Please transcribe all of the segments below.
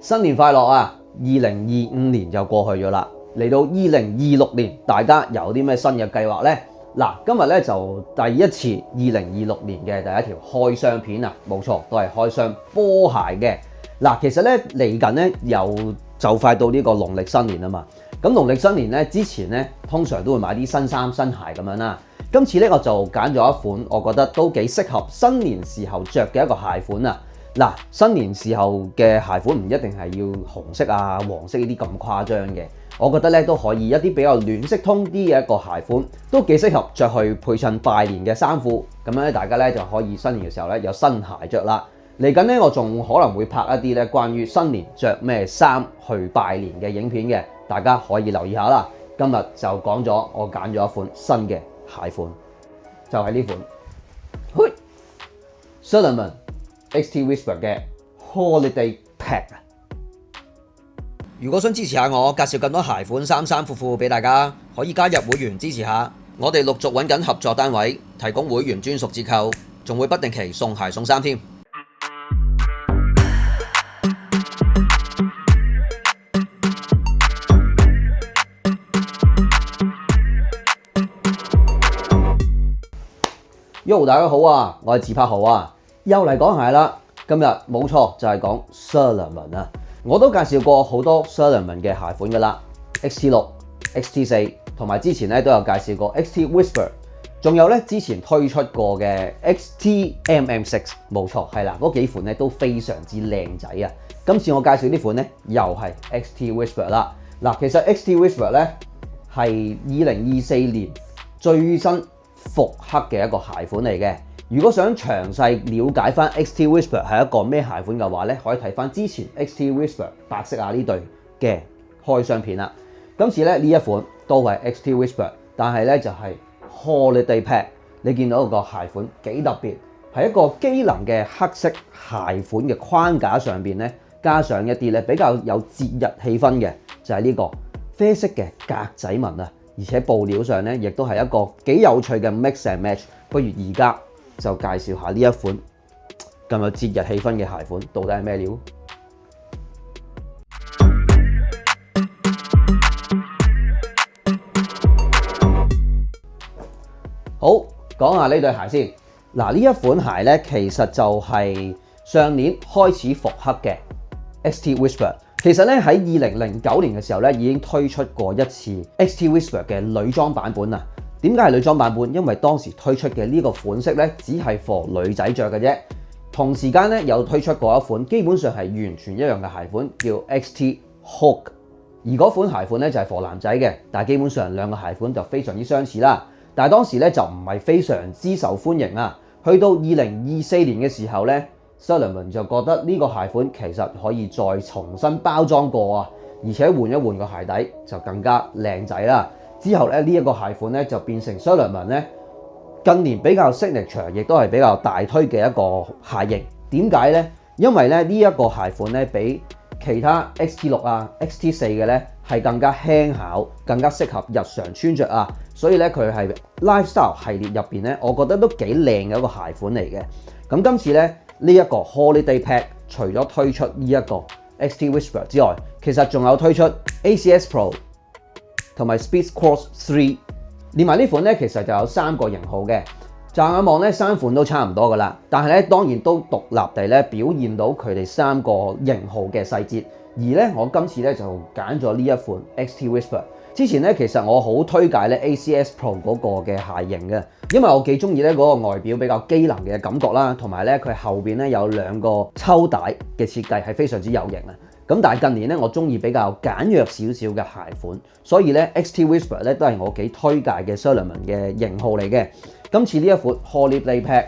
新年快樂啊！2025年就過去咗啦，嚟到2026年，大家有啲咩新嘅計劃呢？嗱，今日咧就第一次2026年嘅第一條開箱片啊，冇錯，都係開箱波鞋嘅。嗱，其實咧嚟緊咧又就快到呢個農曆新年啊嘛。咁農曆新年咧之前咧，通常都會買啲新衫新鞋咁樣啦。今次咧我就揀咗一款，我覺得都幾適合新年時候着嘅一個鞋款啊。嗱，新年時候嘅鞋款唔一定係要紅色啊、黃色呢啲咁誇張嘅，我覺得咧都可以一啲比較暖色通啲嘅一個鞋款，都幾適合着去配襯拜年嘅衫褲，咁樣咧大家咧就可以新年嘅時候咧有新鞋着啦。嚟緊咧我仲可能會拍一啲咧關於新年着咩衫去拜年嘅影片嘅，大家可以留意下啦。今日就講咗我揀咗一款新嘅鞋款，就係呢款 Salomon XT Whisper 嘅 Holiday Pack。如果想支持下我介紹更多鞋款衫褲俾大家，可以加入會員支持下。我哋陸續揾緊合作單位，提供會員專屬折扣，仲會不定期送鞋送衫添。Yo， 大家好啊，我係自拍豪啊，又嚟講鞋啦。今日冇錯就係講 Salomon 啊，我都介紹過好多 Salomon 嘅鞋款噶啦 ，XT6、XT4 同埋之前咧都有介紹過 XT Whisper， 仲有咧之前推出過嘅 XT-MM6， 冇錯係啦，嗰幾款咧都非常之靚仔啊。今次我介紹呢款咧又係 XT Whisper 啦。嗱，其實 XT Whisper 咧係2024年最新復刻嘅一個鞋款嚟嘅。如果想詳細了解翻 XT Whisper 係一個咩鞋款嘅話咧，可以睇翻之前 XT Whisper 白色啊呢對嘅開箱片啦。今次咧呢一款都係 XT Whisper， 但係咧就係 Holiday Pack。你見到個鞋款幾特別，係一個機能嘅黑色鞋款嘅框架上邊咧，加上一啲咧比較有節日氣氛嘅，就係呢個啡色嘅格仔紋啊。而且布料上咧，亦都係一個幾有趣嘅 mix and match。不如而家就介紹下呢一款咁有節日氣氛嘅鞋款，到底係咩料？好，講下呢對鞋先。嗱，呢一款鞋咧，其實就係上年開始復刻嘅 XT Whisper。其實咧喺2009年嘅時候咧已經推出過一次 XT Whisper 嘅女裝版本啊。點解係女裝版本？因為當時推出嘅呢個款式咧只係 for 女仔着嘅啫。同時間咧有推出過一款基本上係完全一樣嘅鞋款，叫 XT Hook。而嗰款鞋款咧就係 for 男仔嘅，但係基本上兩個鞋款就非常之相似啦。但係當時咧就唔係非常之受歡迎啊。去到2024年嘅時候咧，Salomon 就覺得呢個鞋款其實可以再重新包裝過啊，而且換一換個鞋底就更加靚仔啦。之後咧呢一個鞋款咧就變成 Salomon 咧近年比較 signature， 亦都係比較大推嘅一個鞋型。點解呢？因為咧呢一個鞋款咧比其他 XT6 啊、XT4 嘅咧係更加輕巧，更加適合日常穿着啊。所以咧佢係 lifestyle 系列入邊咧，我覺得都幾靚嘅一個鞋款嚟嘅。咁今次咧呢一個 Holiday Pack 除咗推出呢一個 XT Whisper 之外，其實仲有推出 ACS Pro 同埋 Speed Cross 3，連埋呢款咧其實就有3個型號嘅。乍眼望咧3款都差唔多噶啦，但係咧當然都獨立地咧表現到佢哋3個型號嘅細節。而咧我今次咧就揀咗呢一款 XT Whisper。之前咧其實我好推介咧 ACS Pro 嗰個嘅鞋型嘅，因為我幾中意咧嗰個外表比較機能嘅感覺啦，同埋咧佢後邊咧有2個抽帶嘅設計係非常之有型啊。咁但係近年咧我中意比較簡約少少嘅鞋款，所以咧 XT Whisper 咧都係我幾推介嘅 Salomon 嘅型號嚟嘅。今次呢一款 Holiday Pack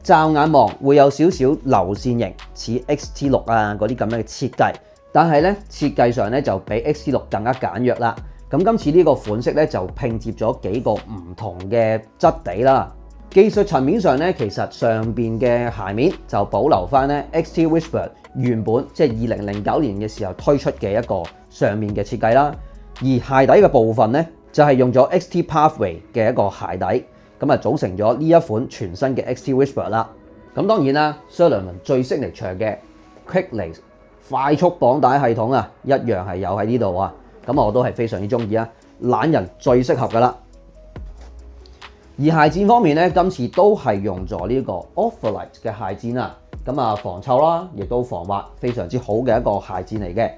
驟眼望會有少少流線型，似 XT6 啊嗰啲咁樣嘅設計，但係咧設計上咧就比 XT6 更加簡約啦。咁今次呢個款式咧就拼接咗幾個唔同嘅質地啦。技術層面上咧，其實上邊嘅鞋面就保留翻咧 XT Whisper 原本即係2009年嘅時候推出嘅一個上面嘅設計啦。而鞋底嘅部分咧就係用咗 XT Pathway 嘅一個鞋底，咁啊組成咗呢一款全新嘅 XT Whisper 啦。咁當然啦 ，Salomon 最 signature 嘅 Quick Lace 快速綁帶系統啊，一樣係有喺呢度啊。咁我都係非常之中意啊，懶人最適合噶啦。而鞋墊方面咧，今次都係用咗呢個 Ortholite 嘅鞋墊啊，咁啊防臭啦，亦都防滑，非常之好嘅一個鞋墊嚟嘅。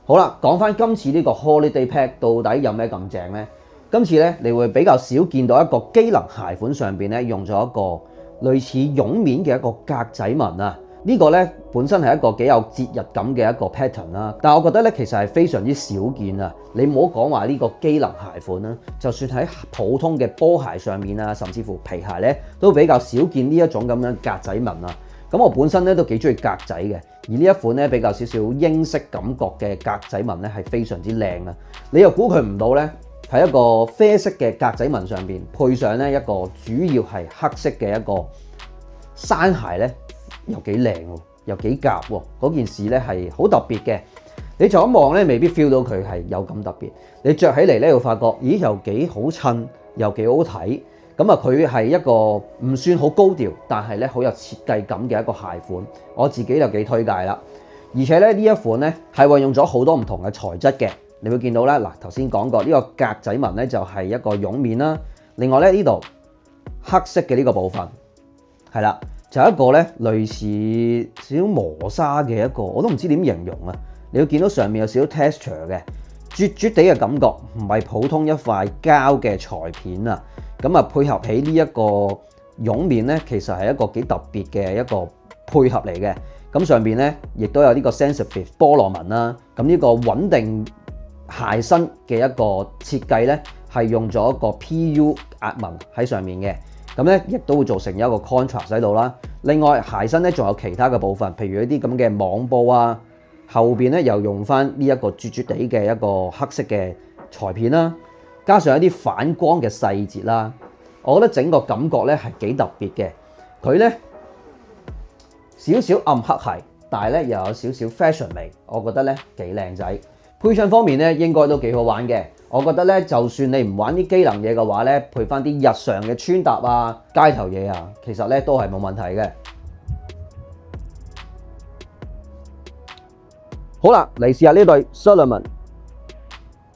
好啦，講翻今次呢個 Holiday Pack 到底有咩咁正呢？今次咧，你會比較少見到一個機能鞋款上邊咧用咗一個類似絨面嘅一個格仔紋啊。呢個咧本身係一個幾有節日感嘅一個 pattern 啦，但係我覺得咧其實係非常之少見啊。你唔好講話呢個機能鞋款啦，就算喺普通嘅波鞋上面啊，甚至乎皮鞋咧，都比較少見呢一種咁樣格仔紋啊。咁我本身咧都幾中意格仔嘅，而呢一款咧比較少少英式感覺嘅格仔紋咧係非常之靚啊！你又估佢唔到咧，喺一個啡色嘅格仔紋上邊配上咧一個主要係黑色嘅一個山鞋咧，又幾靚喎，又幾夾喎！嗰件事咧係好特別嘅。你就咁望咧，未必 feel 到佢係有咁特別。你着起嚟咧，會發覺咦又幾好襯，又幾好睇。咁啊，佢係一個唔算好高調，但係咧好有設計感嘅一個鞋款，我自己就幾推介啦。而且咧呢一款咧係運用咗好多唔同嘅材質嘅，你會見到咧嗱，頭先講過呢個格仔紋咧就係一個絨面啦。另外咧呢度黑色嘅呢個部分係啦，就一個咧類似少少磨砂嘅一個，我都唔知點形容啊。你會見到上面有少少 texture 嘅，絕絕地嘅感覺，唔係普通一塊膠嘅裁片啊。咁啊，配合起呢一個絨面咧，其實係一個幾特別嘅一個配合嚟嘅。咁上邊咧，亦都有呢個 sensitive 菠蘿紋啦。咁呢個穩定鞋身嘅一個設計咧，係用咗一個 PU 壓紋喺上面嘅。咁咧，亦都會造成一個 contrast 喺度啦。另外，鞋身咧仲有其他嘅部分，譬如一啲咁嘅網布啊，後邊咧又用翻呢一個絕絕地嘅一個黑色嘅裁片啦。加上一啲反光嘅細節啦，我覺得整個感覺咧係幾特別嘅。佢咧少少暗黑系，但係咧又有少少 fashion 味，我覺得咧幾靚仔。配襯方面咧應該都幾好玩嘅。我覺得咧就算你唔玩啲機能嘢嘅話咧，配翻啲日常嘅穿搭啊、街頭嘢啊，其實咧都係冇問題嘅。好啦，嚟試下呢對 Salomon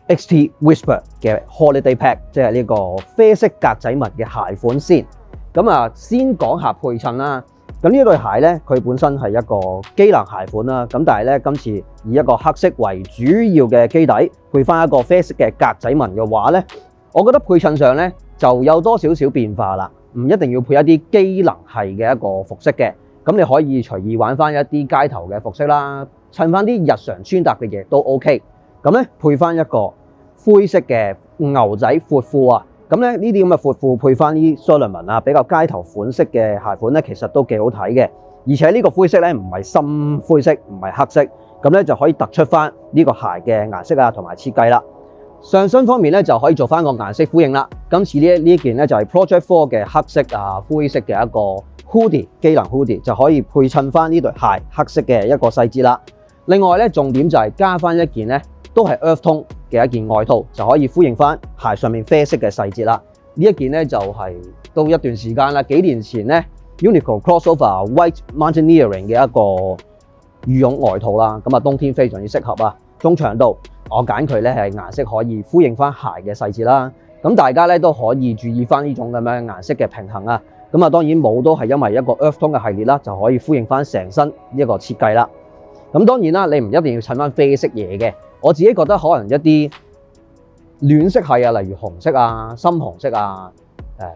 XT Whisper 嘅 Holiday Pack， 即係呢個啡色格仔紋嘅鞋款先。咁啊，先講下配襯啦。咁呢對鞋咧，佢本身係一個機能鞋款啦。咁但係咧，今次以一個黑色為主要嘅基底，配翻一個啡色嘅格仔紋嘅話咧，我覺得配襯上咧就有多少少變化啦。唔一定要配一啲機能系嘅一個服飾嘅，咁你可以隨意玩翻一啲街頭嘅服飾啦，襯翻啲日常穿搭嘅嘢都 OK。咁咧配翻一個灰色嘅牛仔闊褲啊，咁咧呢啲咁嘅闊褲配翻啲 Salomon 啊，比較街頭款式嘅鞋款咧，其實都幾好睇嘅。而且呢個灰色咧唔係深灰色，唔係黑色，咁咧就可以突出翻呢個鞋嘅顏色啊同埋設計啦。上身方面咧就可以做翻個顏色呼應啦。今次呢件咧就係 Project 4嘅黑色啊灰色嘅一個 hoodie 機能 hoodie， 就可以配襯翻呢對鞋黑色嘅一個細節啦。另外咧重點就係加翻一件咧都係 Earth Tone 嘅一件外套，就可以呼應翻鞋上面啡色嘅細節啦。呢一件咧就係到一段時間啦，幾年前咧 Uniqlo Crossover White Mountaineering 嘅一個羽絨外套啦，咁啊冬天非常之適合啊。中長度我揀佢咧係顏色可以呼應翻鞋嘅細節啦。咁大家咧都可以注意翻呢種咁樣顏色嘅平衡啊。咁啊當然帽都係因為一個 Earth Tone 嘅系列啦，就可以呼應翻成身一個設計啦。咁當然啦，你唔一定要襯翻啡色嘢嘅。我自己覺得可能一啲暖色系啊，例如紅色啊、深紅色啊，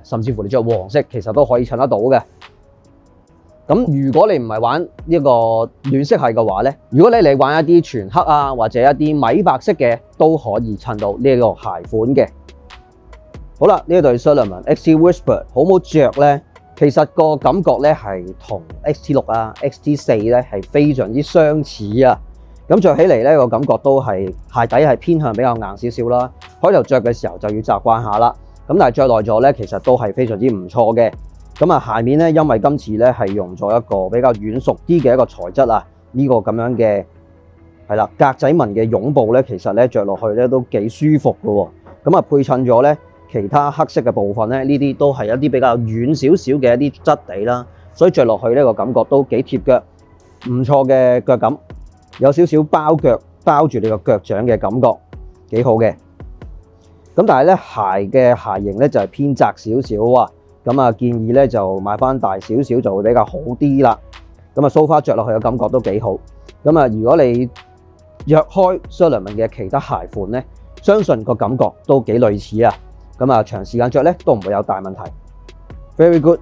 甚至乎你着黃色，其實都可以襯得到嘅。咁如果你唔係玩呢個暖色系嘅話咧，如果你玩一啲全黑啊，或者一啲米白色嘅，都可以襯到呢個鞋款嘅。好啦，呢一對 Salomon XT Whisper 好唔好着呢？其實個感覺咧係同 XT6啊、XT4咧係非常之相似啊。咁着起嚟咧個感覺都係鞋底係偏向比較硬少少啦。開頭着嘅時候就要習慣下啦。咁但係着耐咗咧，其實都係非常之唔錯嘅。咁啊鞋面咧，因為今次咧係用咗一個比較軟熟啲嘅一個材質啊，呢個咁樣嘅係啦格仔紋嘅絨布咧，其實咧着落去咧都幾舒服嘅喎。咁啊配襯咗咧。其他黑色嘅部分咧，呢啲都係一啲比較軟少少嘅一啲質地啦，所以着落去呢個感覺都幾貼腳，唔錯嘅腳感，有少少包腳包住你個腳掌嘅感覺，幾好嘅。咁但係咧鞋嘅鞋型咧就係偏窄少少啊，咁啊建議咧就買翻大少少就會比較好啲啦。咁啊 so far 着落去嘅感覺都幾好。咁啊如果你約開 Salomon 嘅其他鞋款咧，相信個感覺都幾類似啊。咁啊，長時間着咧都唔會有大問題。Very good。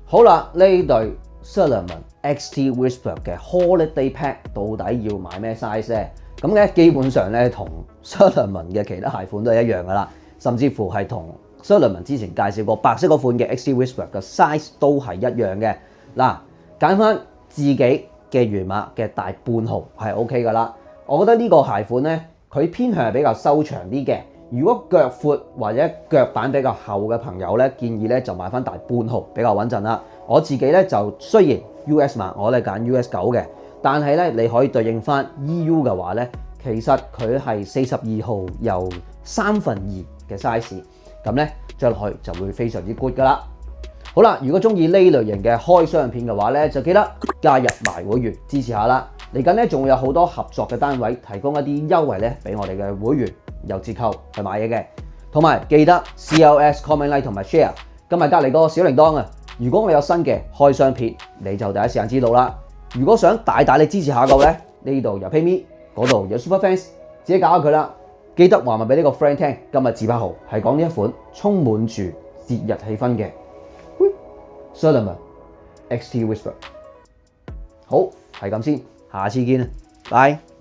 好啦，呢對 Salomon XT Whisper 嘅 Holiday Pack 到底要買咩 size 咧？咁咧基本上咧同 Salomon 嘅其他鞋款都係一樣噶啦，甚至乎係同 Salomon 之前介紹過白色嗰款嘅 XT Whisper 嘅 size 都係一樣嘅。嗱，揀翻自己嘅原碼嘅大半號係 OK 噶啦，我覺得呢個鞋款咧，佢偏向係比較修長啲嘅。如果腳闊或者腳板比較厚嘅朋友咧，建議咧就買翻大半號比較穩陣啦。我自己咧就雖然 US 碼我哋揀 US9嘅，但係咧你可以對應翻 EU 嘅話咧，其實佢係42號又2/3嘅 size， 咁咧着落去就會非常之 good 噶啦。好啦，如果中意呢類型嘅開箱片嘅話咧，就記得加入埋會員支持下啦。嚟緊咧仲會有好多合作嘅單位提供一啲優惠咧俾我哋嘅會員有折扣去買嘢嘅，同埋記得 CLS comment like 同埋 share。今日隔離個小鈴鐺啊！如果我有新嘅開箱片，你就第一時間知道啦。如果想大力支持下個咧，呢度有 PayMe， 嗰度有 Super Fans， 自己搞下佢啦。記得話埋俾呢個 friend 聽，今日自拍號係講呢一款充滿住節日氣氛嘅 Salomon XT Whisper。好，係咁先，下次見啦，拜。